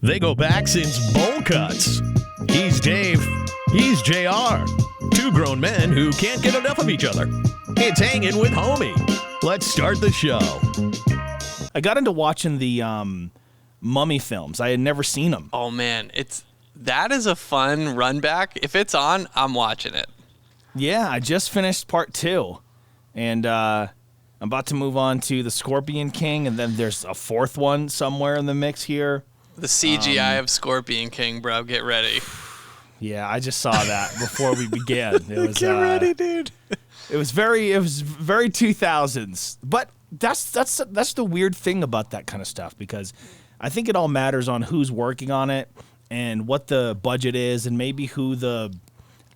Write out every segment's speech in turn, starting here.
They go back since bowl cuts. He's Dave. He's JR. Two grown men who can't get enough of each other. It's Hangin with Homie. Let's start the show. I got into watching the Mummy films. I had never seen them. Oh man, that is a fun run back. If it's on, I'm watching it. Yeah, I just finished part 2, and I'm about to move on to the Scorpion King, and then there's a fourth one somewhere in the mix here. The CGI of Scorpion King, bro. Get ready. Yeah, I just saw that before we began. It was, Get ready, dude. It was very 2000s, but that's the weird thing about that kind of stuff, because I think it all matters on who's working on it and what the budget is, and maybe who the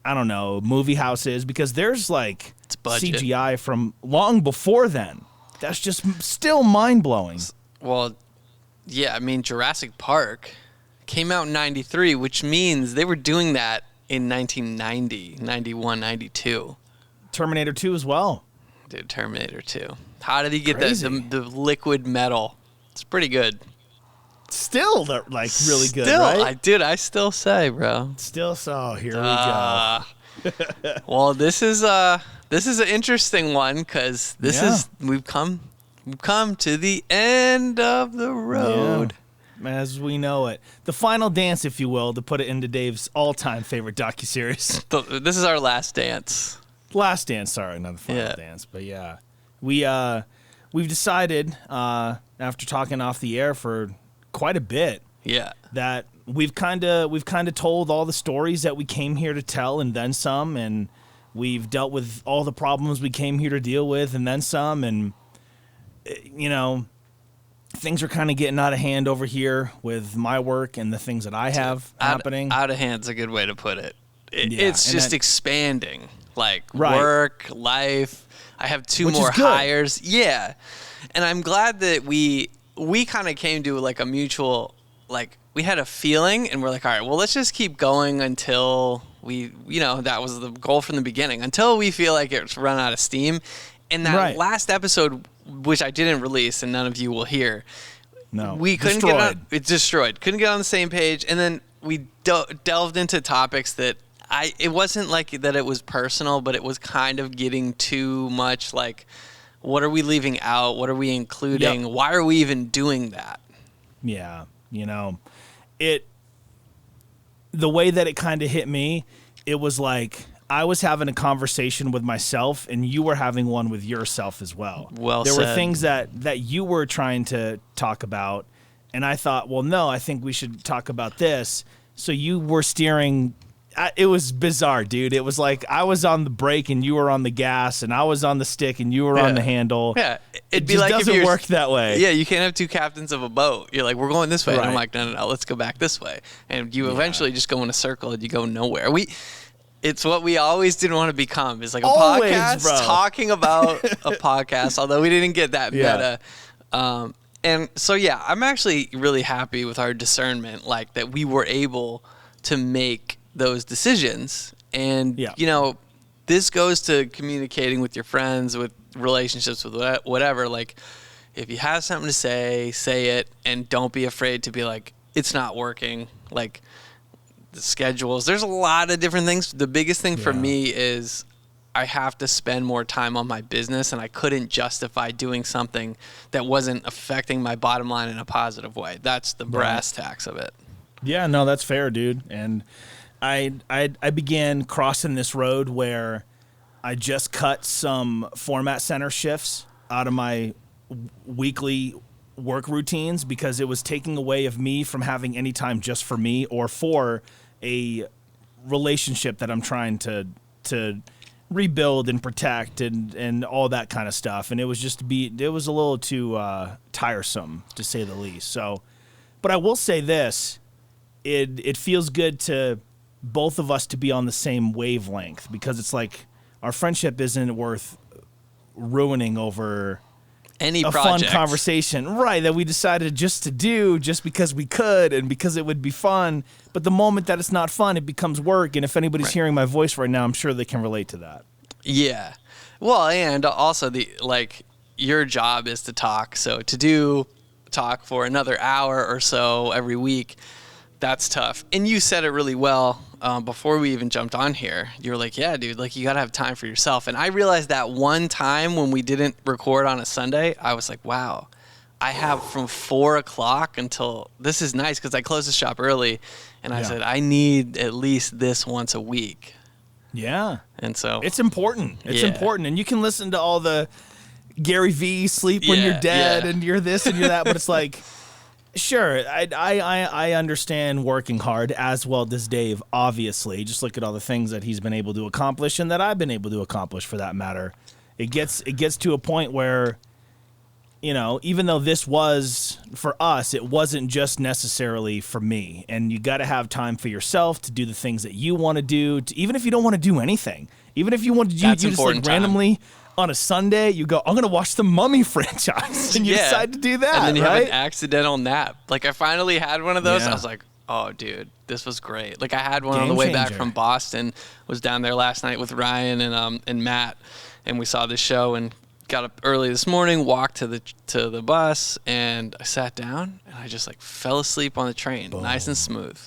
movie house is, because there's like CGI from long before then. That's just still mind blowing. Well, yeah, I mean Jurassic Park came out in 93, which means they were doing that in 1990, 91, 92. Terminator 2 as well. Dude, Terminator 2. How did he get the liquid metal? It's pretty good. Still, like, really good, still, right? I still say, bro. Still, so here we go. Well, this is an interesting one, because we've come to the end of the road. Yeah, as we know it. The final dance, if you will, to put it into Dave's all-time favorite docuseries. This is our last dance. Last dance, sorry, not the final dance. But yeah, we've decided, after talking off the air for quite a bit, that we've kind of told all the stories that we came here to tell, and then some, and we've dealt with all the problems we came here to deal with, and then some, and things are kind of getting out of hand over here with my work and the things that I have happening. Out of hand's a good way to put it. It's just expanding, like work, life. I have two more hires. Yeah. And I'm glad that we kind of came to like a mutual, like we had a feeling, and we're like, all right, well, let's just keep going until we, that was the goal from the beginning, until we feel like it's run out of steam. And that last episode, which I didn't release and none of you will hear, we couldn't get on. It's destroyed. Couldn't get on the same page. And then we delved into topics that it wasn't like that it was personal, but it was kind of getting too much like, what are we leaving out? What are we including? Yep. Why are we even doing that? Yeah. The way that it kind of hit me, it was like I was having a conversation with myself, and you were having one with yourself as well. There were things that you were trying to talk about, and I thought, well, no, I think we should talk about this. So you were steering. It was bizarre, dude. It was like I was on the brake and you were on the gas, and I was on the stick and you were on the handle. Yeah, it just doesn't work that way. Yeah, you can't have two captains of a boat. You're like, we're going this way, and I'm like, no, let's go back this way. And you eventually just go in a circle and you go nowhere. It's what we always didn't want to become. Is like a podcast talking about a podcast, although we didn't get that meta. And so, I'm actually really happy with our discernment, like that we were able to make those decisions. And, this goes to communicating with your friends, with relationships, with whatever. Like, if you have something to say it, and don't be afraid to be like, it's not working. Like, the schedules, there's a lot of different things. The biggest thing for me is I have to spend more time on my business, and I couldn't justify doing something that wasn't affecting my bottom line in a positive way. That's the brass tacks of it. Yeah, no, that's fair, dude. And I began crossing this road where I just cut some format center shifts out of my weekly work routines, because it was taking away of me from having any time just for me or for a relationship that I'm trying to rebuild and protect and all that kind of stuff. And it was it was a little too tiresome, to say the least. So, but I will say this, it feels good to both of us to be on the same wavelength, because it's like our friendship isn't worth ruining over any fun conversation, right, that we decided just to do just because we could and because it would be fun. But the moment that it's not fun, it becomes work. And if anybody's hearing my voice right now, I'm sure they can relate to that. Yeah. Well, and also your job is to talk. So to talk for another hour or so every week, that's tough. And you said it really well before we even jumped on here. You were like, yeah, dude, like you got to have time for yourself. And I realized that one time when we didn't record on a Sunday, I was like, wow, I have from 4 o'clock until, this is nice because I closed the shop early. And I said, I need at least this once a week. Yeah. And so it's important. It's important. And you can listen to all the Gary V sleep when you're dead and you're this and you're that, but it's like, sure, I understand working hard, as well as Dave, obviously. Just look at all the things that he's been able to accomplish and that I've been able to accomplish for that matter. It gets to a point where, you know, even though this was for us, it wasn't just necessarily for me. And you got to have time for yourself to do the things that you want to do, even if you don't want to do anything. Even if you want to do, you just like randomly on a Sunday, you go, I'm going to watch the Mummy franchise. And you decide to do that, and then you right? have an accidental nap. Like I finally had one of those. I was like, oh, dude, this was great. Like I had one on the way back from Boston, was down there last night with Ryan and Matt, and we saw this show and got up early this morning, walked to the bus, and I sat down and I just like fell asleep on the train. Boom. Nice and smooth.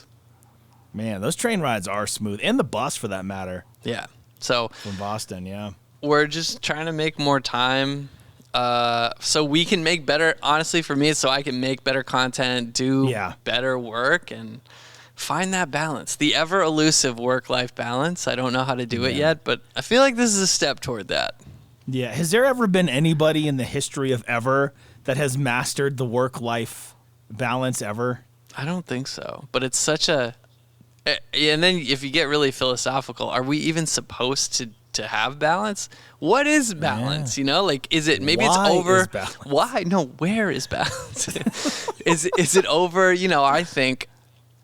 Man, those train rides are smooth, and the bus for that matter. Yeah. So from Boston, we're just trying to make more time so we can make better, honestly for me, so I can make better content, do better work, and find that balance, the ever elusive work-life balance. I don't know how to do it yet, but I feel like this is a step toward that. Yeah. Has there ever been anybody in the history of ever that has mastered the work-life balance ever? I don't think so. But it's such a... And then if you get really philosophical, are we even supposed to have balance? What is balance? You know, like, is it... Maybe it's over... Why? No, where is balance? Is it over, you know, I think,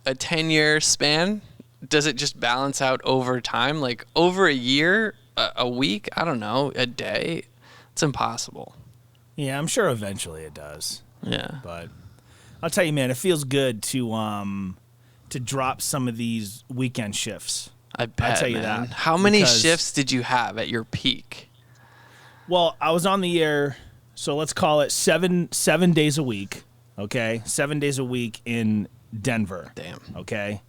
a 10-year span? Does it just balance out over time? Like, over a year... a week? I don't know. A day? It's impossible. Yeah, I'm sure eventually it does. Yeah. But I'll tell you, man, it feels good to drop some of these weekend shifts. I bet, I'll tell you man. that. How many shifts did you have at your peak? Well, I was on the air, so let's call it seven days a week, okay? 7 days a week in Denver. Damn. Okay?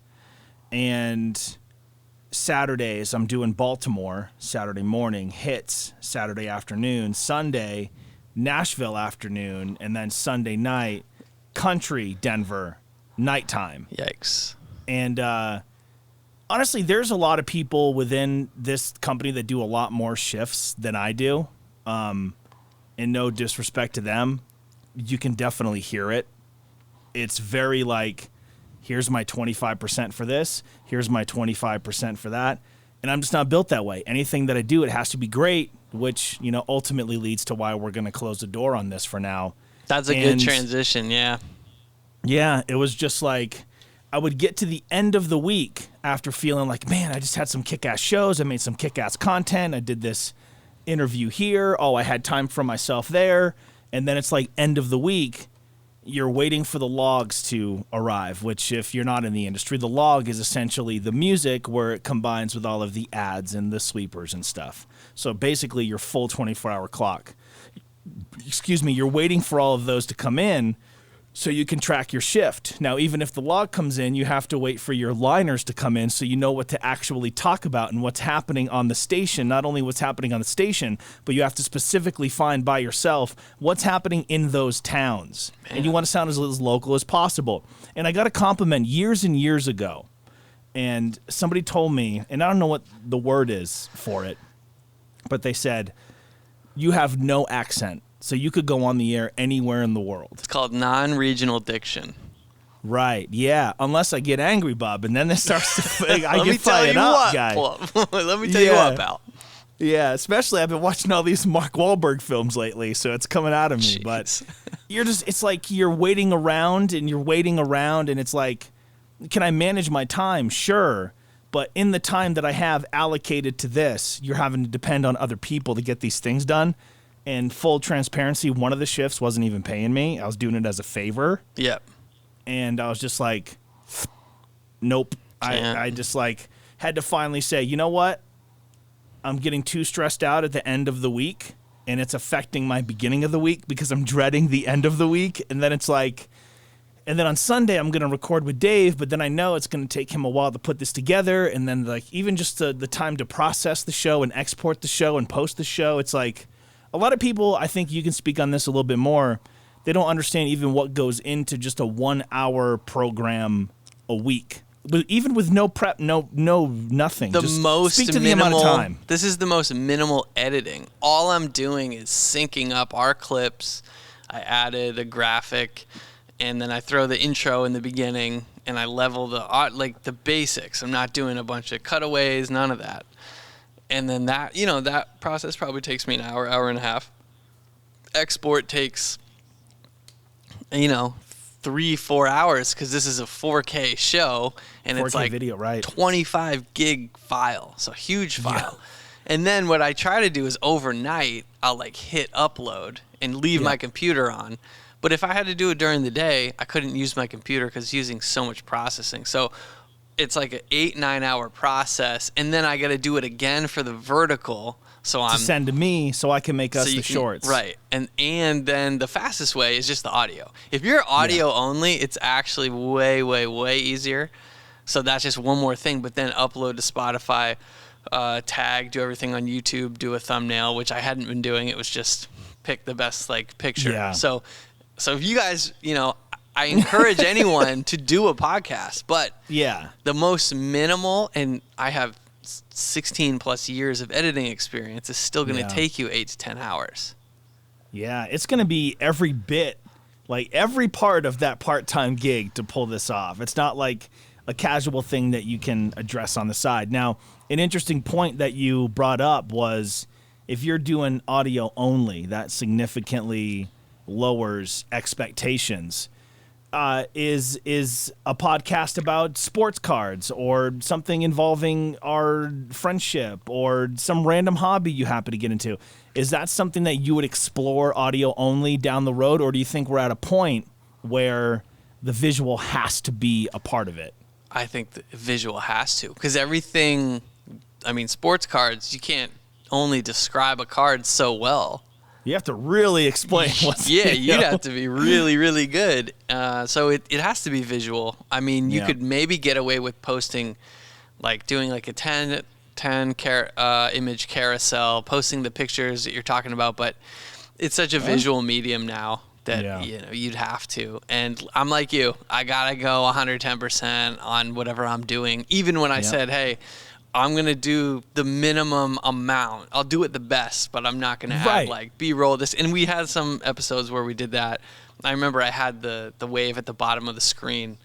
And... Saturdays, I'm doing Baltimore Saturday morning, hits Saturday afternoon, Sunday, Nashville afternoon, and then Sunday night, country Denver, nighttime. Yikes. And honestly, there's a lot of people within this company that do a lot more shifts than I do. And no disrespect to them, you can definitely hear it. It's very like... Here's my 25% for this. Here's my 25% for that. And I'm just not built that way. Anything that I do, it has to be great, which, you know, ultimately leads to why we're going to close the door on this for now. That's a good transition, yeah. Yeah, it was just like I would get to the end of the week after feeling like, man, I just had some kick-ass shows. I made some kick-ass content. I did this interview here. Oh, I had time for myself there. And then it's like end of the week. You're waiting for the logs to arrive, which if you're not in the industry, the log is essentially the music where it combines with all of the ads and the sweepers and stuff. So basically your full 24-hour clock. Excuse me, you're waiting for all of those to come in so you can track your shift. Now, even if the log comes in, you have to wait for your liners to come in so you know what to actually talk about and what's happening on the station. Not only what's happening on the station, but you have to specifically find by yourself what's happening in those towns. Man. And you want to sound as local as possible. And I got a compliment years and years ago. And somebody told me, and I don't know what the word is for it, but they said, you have no accent. So you could go on the air anywhere in the world. It's called non-regional diction. Right, yeah. Unless I get angry, Bob, and then it starts to I get fired up, guy. Let me tell you what, pal. Yeah, especially I've been watching all these Mark Wahlberg films lately, so it's coming out of me. Jeez. But it's like you're waiting around, and it's like, can I manage my time? Sure. But in the time that I have allocated to this, you're having to depend on other people to get these things done. And full transparency, one of the shifts wasn't even paying me. I was doing it as a favor. Yep. And I was just like, nope. I just like had to finally say, you know what? I'm getting too stressed out at the end of the week. and it's affecting my beginning of the week because I'm dreading the end of the week. And then it's like, and then on Sunday I'm going to record with Dave, but then I know it's going to take him a while to put this together. And then like even just the time to process the show and export the show and post the show, it's like a lot of people, I think you can speak on this a little bit more. They don't understand even what goes into just a 1 hour program a week. But even with no prep, no nothing. Just speak to minimal, the amount of time. This is the most minimal editing. All I'm doing is syncing up our clips. I added a graphic, and then I throw the intro in the beginning, and I level the basics. I'm not doing a bunch of cutaways, none of that. And then that process probably takes me an hour, hour and a half. Export takes 3-4 hours because this is a 4K show and 4K it's like video, right? 25 gig file, so huge file. Yeah. And then what I try to do is overnight I'll like hit upload and leave my computer on. But if I had to do it during the day, I couldn't use my computer because it's using so much processing. So it's like an 8-9 hour process, and then I got to do it again for the vertical. So I'm send to me so I can make us the shorts. Right. And then the fastest way is just the audio. If you're audio only, it's actually way, way, way easier. So that's just one more thing. But then upload to Spotify, tag, do everything on YouTube, do a thumbnail, which I hadn't been doing. It was just pick the best picture. Yeah. So if you guys, I encourage anyone to do a podcast, but the most minimal, and I have 16 plus years of editing experience, is still going to take you 8 to 10 hours. Yeah, it's going to be every bit, like every part of that part-time gig to pull this off. It's not like a casual thing that you can address on the side. Now, an interesting point that you brought up was if you're doing audio only, that significantly lowers expectations. Is a podcast about sports cards or something involving our friendship or some random hobby you happen to get into? Is that something that you would explore audio only down the road, or do you think we're at a point where the visual has to be a part of it? I think the visual has to, because everything, sports cards, you can't only describe a card so well. You have to really explain what's you'd have to be really, really good. So it has to be visual. You could maybe get away with posting, doing a 10 image carousel, posting the pictures that you're talking about, but it's such a visual medium now that you'd have to. And I'm like you. I got to go 110% on whatever I'm doing. Even when I said, hey, I'm going to do the minimum amount. I'll do it the best, but I'm not going to add B-roll this. And we had some episodes where we did that. I remember I had the wave at the bottom of the screen.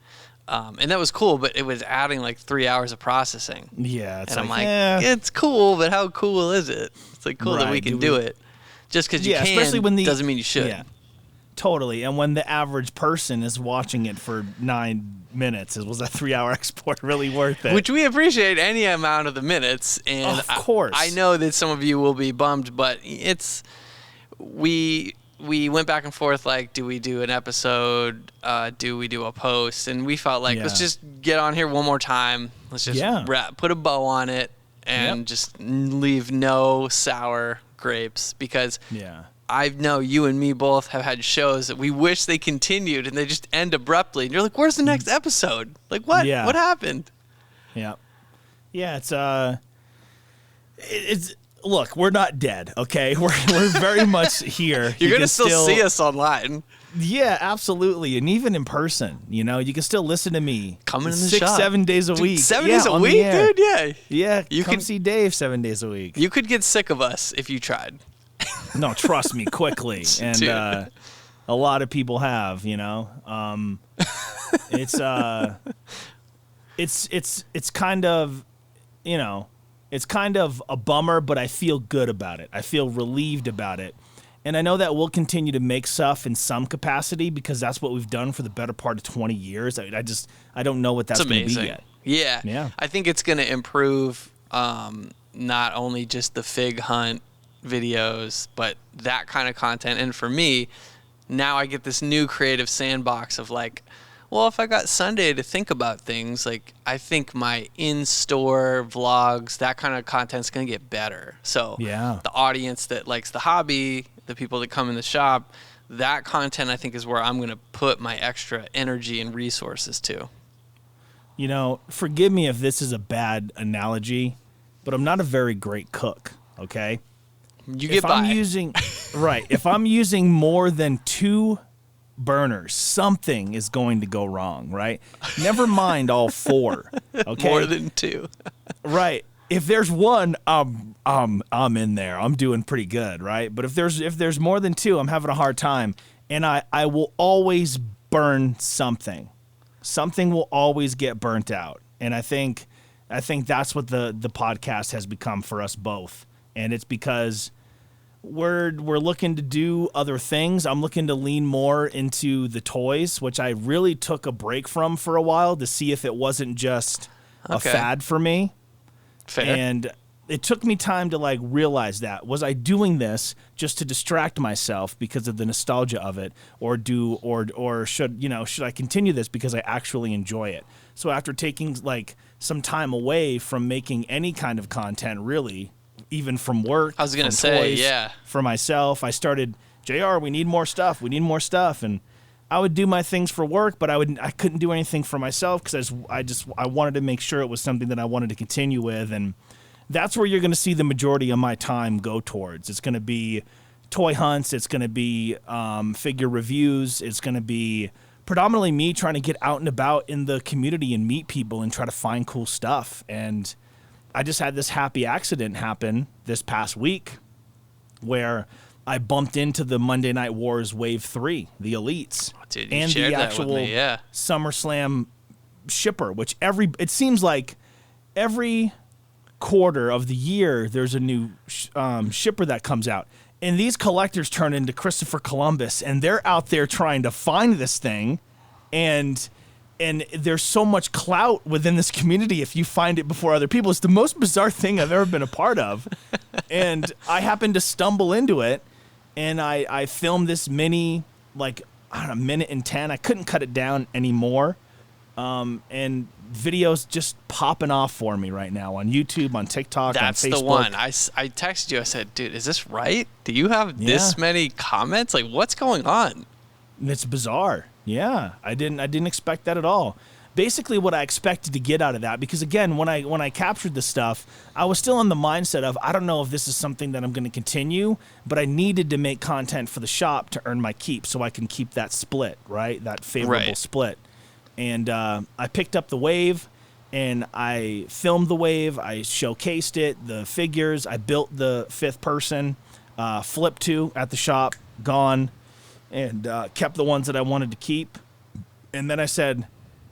And that was cool, but it was adding 3 hours of processing. Yeah. And I'm it's cool, but how cool is it? It's cool that we can do it. Just because you can especially when doesn't mean you should. Yeah, totally. And when the average person is watching it for 9 minutes, was that 3 hour export really worth it? Which we appreciate any amount of the minutes, and of course, I know that some of you will be bummed, but we went back and forth. Do we do an episode? Do we do a post? And we felt let's just get on here one more time. Let's just put a bow on it and just leave no sour grapes, because I know you and me both have had shows that we wish they continued and they just end abruptly. And you're like, where's the next episode? What? Yeah. What happened? Yeah. Yeah, it's look, we're not dead, okay? We're very much here. You're going to still see us online. Yeah, absolutely. And even in person, you can still listen to me. Coming in the shop. 6-7 days a week. 7 days a week, dude? Yeah. Yeah, you can see Dave 7 days a week. You could get sick of us if you tried. No, trust me, quickly. And a lot of people have, it's kind of, it's kind of a bummer, but I feel good about it. I feel relieved about it. And I know that we'll continue to make stuff in some capacity because that's what we've done for the better part of 20 years. I don't know what that's going to be yet. Yeah. I think it's going to improve not only just the fig hunt videos, but that kind of content. And for me, now I get this new creative sandbox of Well, if I got Sunday to think about things, like I think my in-store vlogs, that kind of content's going to get better. So the audience that likes the hobby, the people that come in the shop, that content I think is where I'm going to put my extra energy and resources to. You know, forgive me if this is a bad analogy, but I'm not a very great cook, okay? You get by. If I'm using more than 2 burners, something is going to go wrong, right? Never mind all 4, okay? More than 2. Right. If there's 1, I'm in there. I'm doing pretty good, right? But if there's more than 2, I'm having a hard time, and I will always burn something. Something will always get burnt out, and I think that's what the podcast has become for us both, and it's because we're looking to do other things. I'm looking to lean more into the toys, which I really took a break from for a while to see if it wasn't just a fad for me. Fair. And it took me time to like realize that. Was I doing this just to distract myself because of the nostalgia of it, or should I continue this because I actually enjoy it? So after taking like some time away from making any kind of content, really, even from work, I was going to say, toys, for myself, I started, JR, we need more stuff. And I would do my things for work, but I couldn't do anything for myself because I wanted to make sure it was something that I wanted to continue with. And that's where you're going to see the majority of my time go towards. It's going to be toy hunts. It's going to be figure reviews. It's going to be predominantly me trying to get out and about in the community and meet people and try to find cool stuff. And I just had this happy accident happen this past week where I bumped into the Monday Night Wars Wave 3, the Elites, and the actual SummerSlam shipper, which it seems like every quarter of the year there's a new shipper that comes out. And these collectors turn into Christopher Columbus, and they're out there trying to find this thing, and there's so much clout within this community if you find it before other people. It's the most bizarre thing I've ever been a part of. And I happened to stumble into it, and I filmed this mini, like, I don't know, 1:10. I couldn't cut it down anymore. And videos just popping off for me right now on YouTube, on TikTok, on Facebook. That's the one. I texted you. I said, dude, is this right? Do you have this many comments? Like, what's going on? It's bizarre. Yeah, I didn't expect that at all. Basically, what I expected to get out of that, because again, when I captured the stuff, I was still in the mindset of, I don't know if this is something that I'm going to continue, but I needed to make content for the shop to earn my keep, so I can keep that split, right? That favorable split. And I picked up the wave, and I filmed the wave. I showcased it, the figures. I built the 5th person, Flip 2 at the shop, gone. And kept the ones that I wanted to keep. And then I said,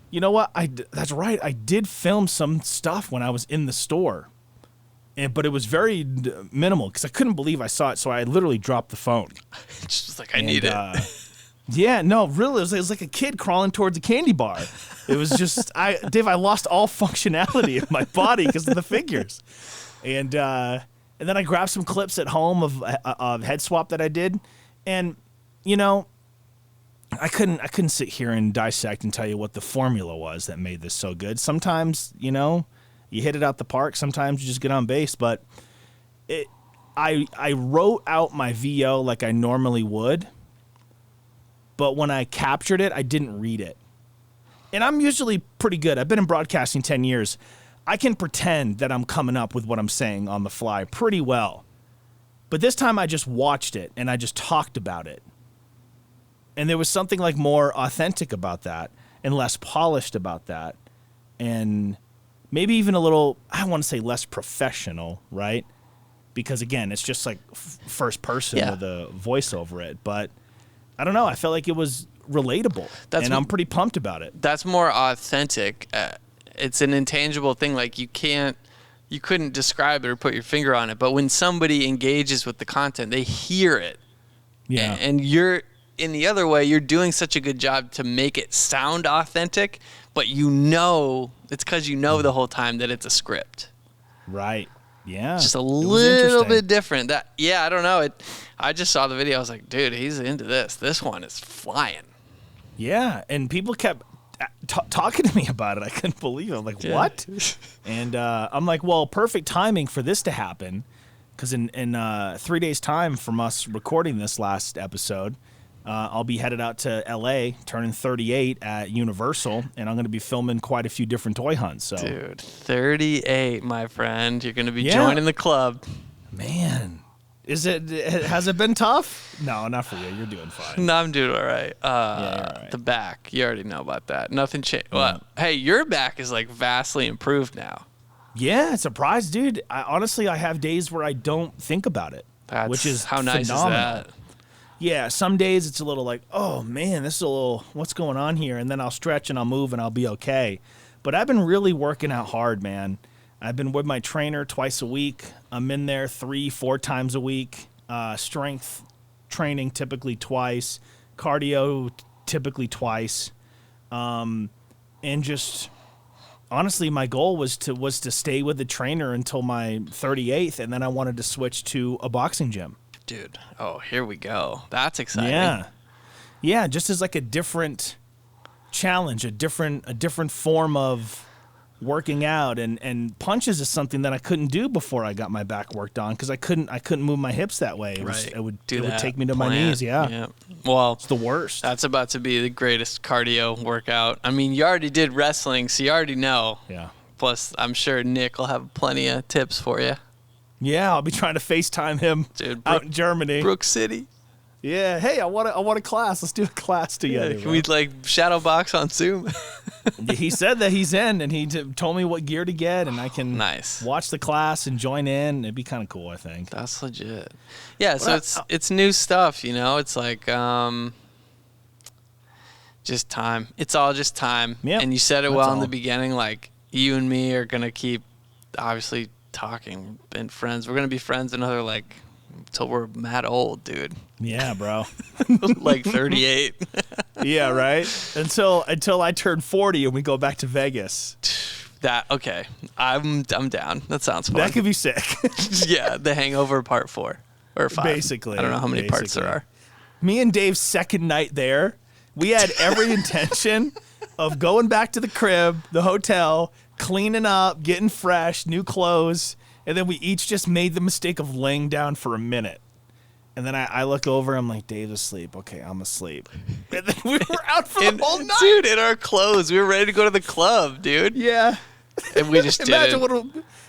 you know what? That's right. I did film some stuff when I was in the store. But it was very minimal because I couldn't believe I saw it. So I literally dropped the phone. Just like, I need it. Yeah, no, really. It was like a kid crawling towards a candy bar. It was just, Dave, I lost all functionality of my body because of the figures. And then I grabbed some clips at home of head swap that I did. And you know, I couldn't sit here and dissect and tell you what the formula was that made this so good. Sometimes, you know, you hit it out the park. Sometimes you just get on base. But I wrote out my VO like I normally would. But when I captured it, I didn't read it. And I'm usually pretty good. I've been in broadcasting 10 years. I can pretend that I'm coming up with what I'm saying on the fly pretty well. But this time I just watched it and I just talked about it. And there was something like more authentic about that and less polished about that. And maybe even a little, I want to say less professional, right? Because again, it's just like first person with a voice over it. But I don't know. I felt like it was relatable. I'm pretty pumped about it. That's more authentic. It's an intangible thing. Like you couldn't describe it or put your finger on it. But when somebody engages with the content, they hear it. Yeah. And you're, in the other way, you're doing such a good job to make it sound authentic, but you know, it's because you know the whole time that it's a script. Right. Yeah. Just a little bit different. I don't know. I just saw the video. I was like, dude, he's into this. This one is flying. Yeah. And people kept talking to me about it. I couldn't believe it. I'm like, what? And I'm like, well, perfect timing for this to happen, because in 3 days' time from us recording this last episode, I'll be headed out to L.A., turning 38 at Universal, and I'm going to be filming quite a few different toy hunts. So, dude, 38, my friend. You're going to be joining the club. Man, has it been tough? No, not for you. You're doing fine. No, I'm doing all right. You're all right. The back, you already know about that. Nothing changed. Yeah. Well, hey, your back is like vastly improved now. Yeah, surprised, dude. Honestly, I have days where I don't think about it, which is how nice phenomenal. is that? Yeah, some days it's a little like, oh man, this is a little, what's going on here? And then I'll stretch and I'll move and I'll be okay. But I've been really working out hard, man. I've been with my trainer twice a week. I'm in there 3-4 times a week. Strength training typically twice. Cardio typically twice. And just honestly, my goal was to stay with the trainer until my 38th, and then I wanted to switch to a boxing gym. Dude, oh, here we go. That's exciting. Yeah, just as like a different challenge, a different form of working out, and punches is something that I couldn't do before I got my back worked on, because I couldn't move my hips that way. It would take me to my knees. Yeah. Well, it's the worst. That's about to be the greatest cardio workout. I mean, you already did wrestling, so you already know. Yeah. Plus, I'm sure Nick will have plenty of tips for you. Yeah, I'll be trying to FaceTime him out in Germany. Brook City. Yeah, hey, I want a class. Let's do a class together. Yeah, can we like shadow box on Zoom? He said that he's in, and he told me what gear to get, and I can watch the class and join in. It'd be kind of cool, I think. That's legit. Yeah, so it's new stuff, you know. It's like just time. It's all just time. Yep, and you said it well in the beginning. Like, you and me are gonna keep obviously talking and friends. We're gonna be friends another like till we're mad old, dude. Yeah, bro. Like 38. Yeah, right. Until I turn 40 and we go back to Vegas. Okay. I'm down. That sounds fun. That could be sick. Yeah, The Hangover Part 4 or 5. Basically. I don't know how many parts there are. Me and Dave's second night there, we had every intention of going back to the crib, the hotel, cleaning up, getting fresh, new clothes, and then we each just made the mistake of laying down for a minute. And then I look over, I'm like, Dave's asleep. Okay, I'm asleep. And then we were out for the whole night. Dude, in our clothes. We were ready to go to the club, dude. Yeah. And we just didn't.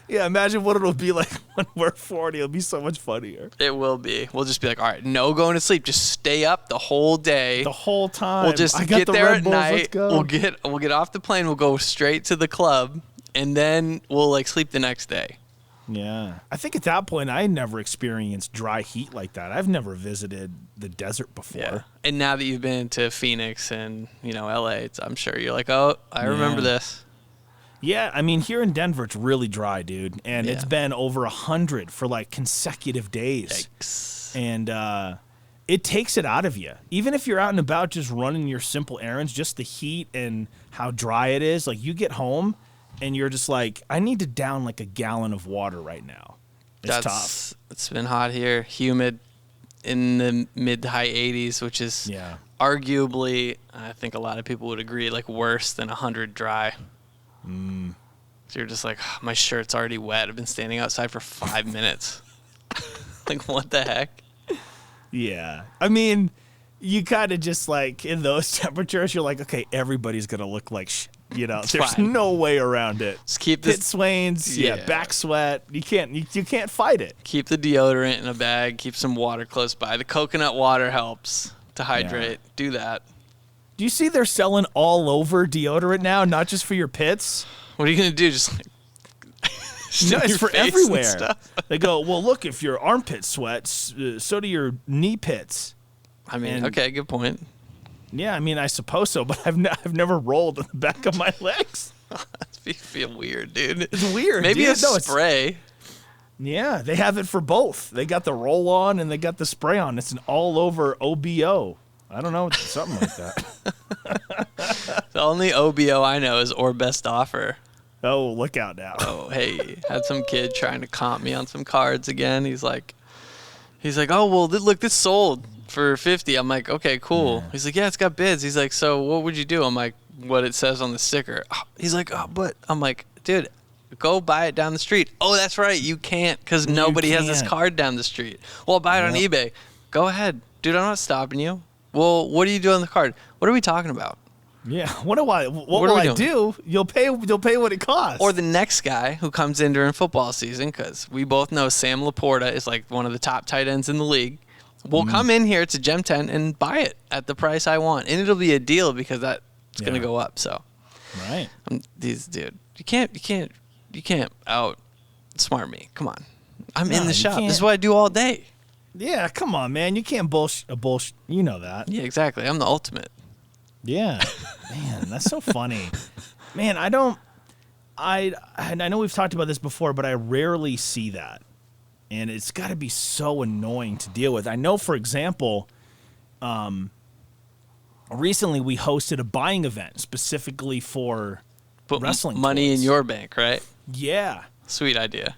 Imagine what it'll be like when we're 40. It'll be so much funnier. It will be. We'll just be like, all right, no going to sleep. Just stay up the whole day. The whole time. We'll just get there at night. We'll get off the plane. We'll go straight to the club, and then we'll like sleep the next day. Yeah. I think at that point, I had never experienced dry heat like that. I've never visited the desert before. Yeah. And now that you've been to Phoenix and, LA, I'm sure you're like, oh, I remember this. Yeah. I mean, here in Denver, it's really dry, dude. And it's been over 100 for like consecutive days. Yikes. And it takes it out of you. Even if you're out and about just running your simple errands, just the heat and how dry it is, like you get home and you're just like, I need to down like a gallon of water right now. It's tough. It's been hot here, humid, in the mid to high 80s, which is arguably, I think a lot of people would agree, like worse than 100 dry. So you're just like, oh, my shirt's already wet. I've been standing outside for 5 minutes. Like, what the heck? Yeah. I mean, you kind of just like, in those temperatures, you're like, okay, everybody's going to look like there's no way around it. Just keep pit swains, back sweat. You can't fight it. Keep the deodorant in a bag. Keep some water close by. The coconut water helps to hydrate. Yeah. Do that. Do you see they're selling all over deodorant now, not just for your pits? What are you gonna do? Just like it's for everywhere. They go, well, look, if your armpit sweats, so do your knee pits. I mean, okay, good point. Yeah, I mean, I suppose so, but I've never rolled on the back of my legs. You feel weird, dude. It's weird. Maybe a spray. Yeah, they have it for both. They got the roll on and they got the spray on. It's an all over OBO. I don't know, something like that. The only OBO I know is or best offer. Oh, look out now. Oh, hey, had some kid trying to comp me on some cards again. He's like, oh, well, look, this sold for $50. I'm like, okay, cool. Yeah. He's like, yeah, it's got bids. He's like, so what would you do? I'm like, what it says on the sticker. Oh, he's like, oh, but I'm like, dude, go buy it down the street. Oh, that's right. You can't because nobody has this card down the street. Well, buy it on eBay. Go ahead. Dude, I'm not stopping you. Well, what do you do on the card? What are we talking about? Yeah. What will I do? You'll pay what it costs. Or the next guy who comes in during football season, because we both know Sam Laporta is like one of the top tight ends in the league. We'll come in here to Gem 10 and buy it at the price I want. And it'll be a deal because that's going to go up. So, right. Dude, you can't outsmart me. Come on. I'm in the shop. This is what I do all day. Yeah, come on, man. You can't bullshit. You know that. Yeah, exactly. I'm the ultimate. Yeah. Man, that's so funny. Man, I know we've talked about this before, but I rarely see that. And it's got to be so annoying to deal with. I know, for example, recently we hosted a buying event specifically for wrestling money toys. In your bank, right? Yeah. Sweet idea.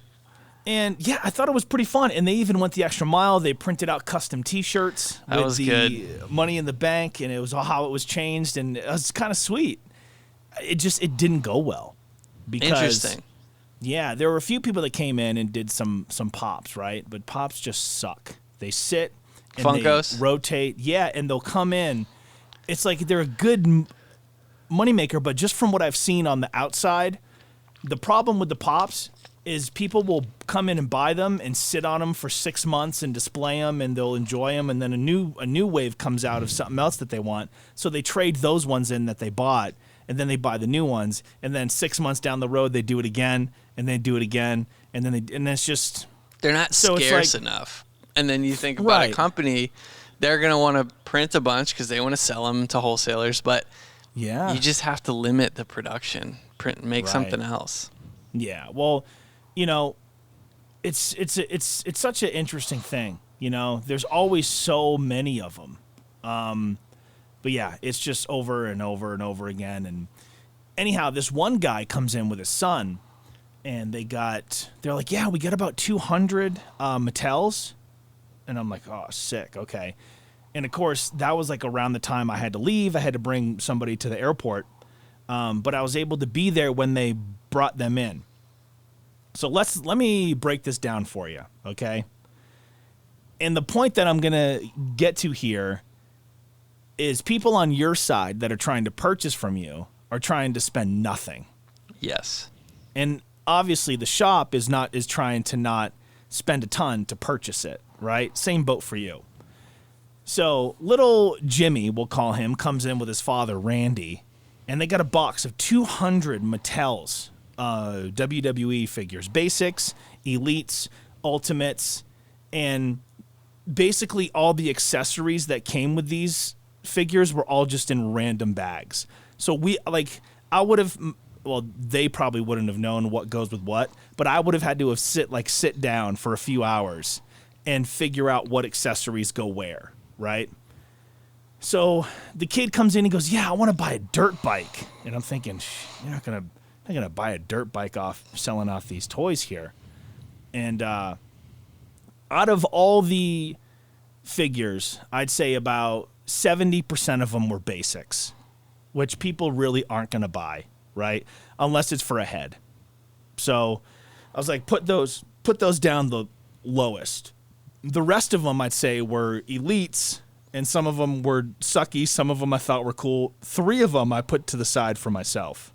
And yeah, I thought it was pretty fun. And they even went the extra mile. They printed out custom T-shirts with the money in the bank, and it was all how it was changed, and it was kind of sweet. It didn't go well. Interesting. Yeah, there were a few people that came in and did some pops, right? But pops just suck. They sit and Funkos? They rotate. Yeah, and they'll come in. It's like they're a good moneymaker, but just from what I've seen on the outside, the problem with the pops is people will come in and buy them and sit on them for 6 months and display them, and they'll enjoy them, and then a new wave comes out of something else that they want. So they trade those ones in that they bought, and then they buy the new ones, and then 6 months down the road they do it again, and they do it again, and then it's just they're not scarce enough. And then you think about a company, they're gonna want to print a bunch because they want to sell them to wholesalers, but you just have to limit the production, make something else. Yeah, well. You know, it's such an interesting thing. You know, there's always so many of them. But yeah, it's just over and over and over again. And anyhow, this one guy comes in with his son, and they're like, yeah, we got about 200 Mattels. And I'm like, oh, sick. Okay. And of course, that was like around the time I had to leave. I had to bring somebody to the airport. But I was able to be there when they brought them in. So let me break this down for you, okay? And the point that I'm going to get to here is people on your side that are trying to purchase from you are trying to spend nothing. Yes. And obviously the shop is trying to not spend a ton to purchase it, right? Same boat for you. So little Jimmy, we'll call him, comes in with his father, Randy, and they got a box of 200 Mattels. WWE figures, basics, elites, ultimates, and basically all the accessories that came with these figures were all just in random bags. So they probably wouldn't have known what goes with what, but I would have had to have sit down for a few hours and figure out what accessories go where, right? So the kid comes in and goes, yeah, I want to buy a dirt bike. And I'm thinking, you're not going to buy a dirt bike off selling off these toys here. And out of all the figures, I'd say about 70% of them were basics, which people really aren't going to buy, right? Unless it's for a head. So I was like, put those down the lowest. The rest of them, I'd say, were elites, and some of them were sucky. Some of them I thought were cool. 3 of them I put to the side for myself.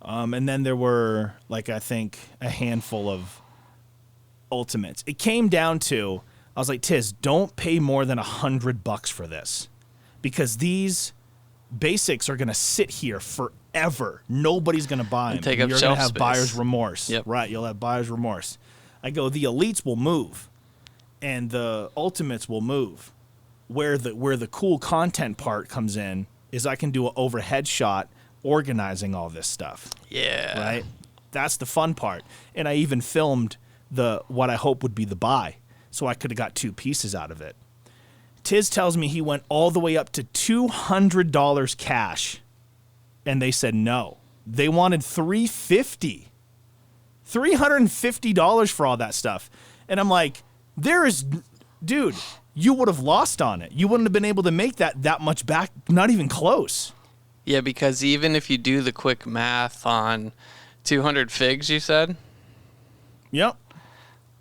And then there were, I think, a handful of ultimates. It came down to, I was like, Tiz, don't pay more than $100 for this, because these basics are going to sit here forever. Nobody's going to buy them. You're going to have buyer's remorse. Yep. Right, you'll have buyer's remorse. I go, the elites will move, and the ultimates will move. Where the cool content part comes in is I can do an overhead shot organizing all this stuff. Yeah. Right? That's the fun part. And I even filmed what I hope would be the buy, so I could have got 2 pieces out of it. Tiz tells me he went all the way up to $200 cash, and they said no. They wanted $350 for all that stuff. And I'm like, dude, you would have lost on it. You wouldn't have been able to make that much back, not even close. Yeah, because even if you do the quick math on 200 figs, you said? Yep.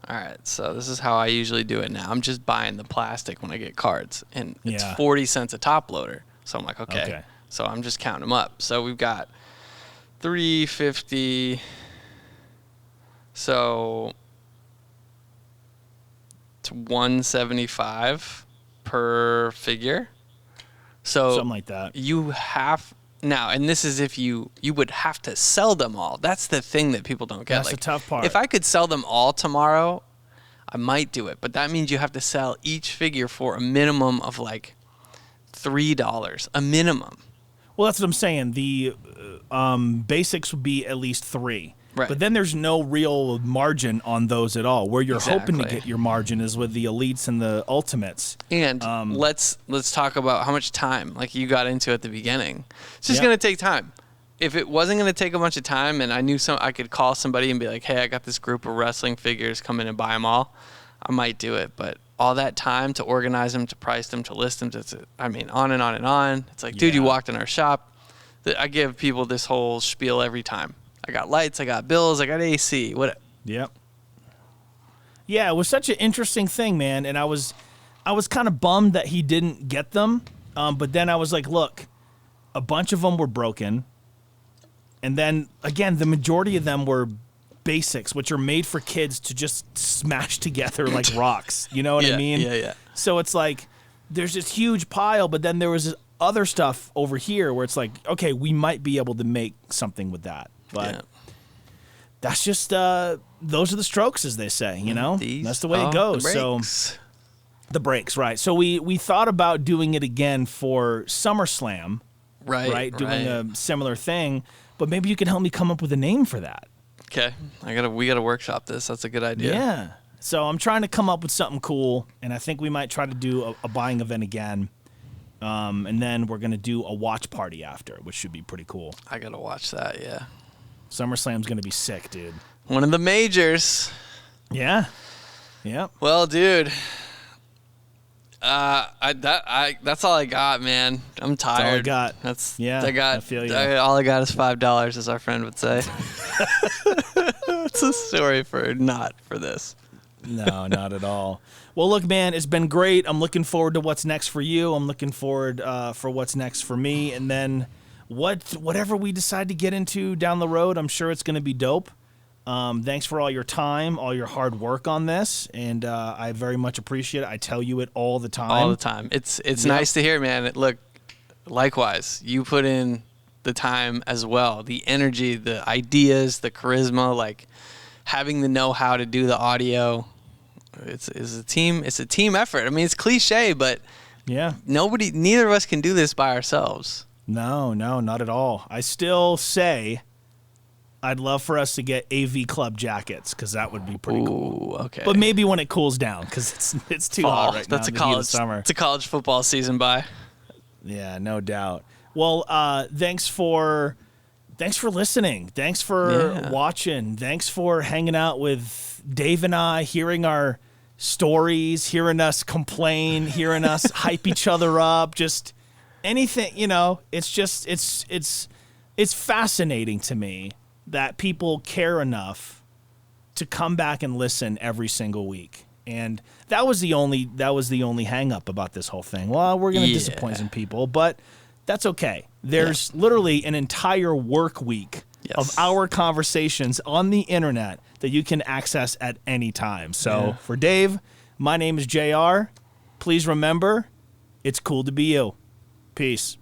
All right, so this is how I usually do it now. I'm just buying the plastic when I get cards, and it's 40 cents a top loader. So I'm like, okay. So I'm just counting them up. So we've got 350. So it's 175 per figure. So something like that. You have now, and this is if you would have to sell them all. That's the thing that people don't get. That's the tough part. If I could sell them all tomorrow, I might do it. But that means you have to sell each figure for a minimum of like $3, a minimum. Well, that's what I'm saying. The basics would be at least 3. Right. But then there's no real margin on those at all. Where you're hoping to get your margin is with the elites and the ultimates. And let's talk about how much time, like you got into at the beginning. It's just going to take time. If it wasn't going to take a bunch of time and I knew I could call somebody and be like, hey, I got this group of wrestling figures, come in and buy them all, I might do it. But all that time to organize them, to price them, to list them, on and on and on. It's like, dude, you walked in our shop. I give people this whole spiel every time. I got lights, I got bills, I got AC. What? Yep. Yeah, it was such an interesting thing, man. And I was kind of bummed that he didn't get them. But then I was like, look, a bunch of them were broken. And then, again, the majority of them were basics, which are made for kids to just smash together like rocks. You know what I mean? Yeah. So it's like there's this huge pile, but then there was this other stuff over here where it's like, okay, we might be able to make something with that. But that's just those are the strokes, as they say, you know? That's the way it goes. The breaks, right. So we thought about doing it again for SummerSlam. Right? Doing a similar thing. But maybe you can help me come up with a name for that. Okay. We gotta workshop this. That's a good idea. Yeah. So I'm trying to come up with something cool, and I think we might try to do a buying event again. And then we're gonna do a watch party after, which should be pretty cool. I gotta watch that, yeah. SummerSlam's gonna be sick, dude. One of the majors. Yeah. Yep. Well, dude, that's all I got, man. I'm tired. That's all I got. I feel you. All I got is $5, as our friend would say. It's a story not for this. No, not at all. Well, look, man, it's been great. I'm looking forward to what's next for you. I'm looking forward for what's next for me, and then whatever we decide to get into down the road, I'm sure it's going to be dope. Thanks for all your time, all your hard work on this, and I very much appreciate it. I tell you it all the time. All the time. It's nice to hear, man. Look, likewise, you put in the time as well, the energy, the ideas, the charisma, like having the know-how to do the audio. It's a team effort. I mean, it's cliche, but neither of us can do this by ourselves. No, not at all. I still say I'd love for us to get AV Club jackets, because that would be pretty cool. Okay. But maybe when it cools down, because it's too hot right now. That's summer. It's a college football season by. Yeah, no doubt. Well, thanks for listening. Thanks for watching. Thanks for hanging out with Dave and I, hearing our stories, hearing us complain, hearing us hype each other up, just anything, it's fascinating to me that people care enough to come back and listen every single week. And that was the only hang up about this whole thing. Well, we're going to disappoint some people, but that's okay. There's literally an entire work week of our conversations on the internet that you can access at any time. So for Dave, my name is JR. Please remember, it's cool to be you. Peace.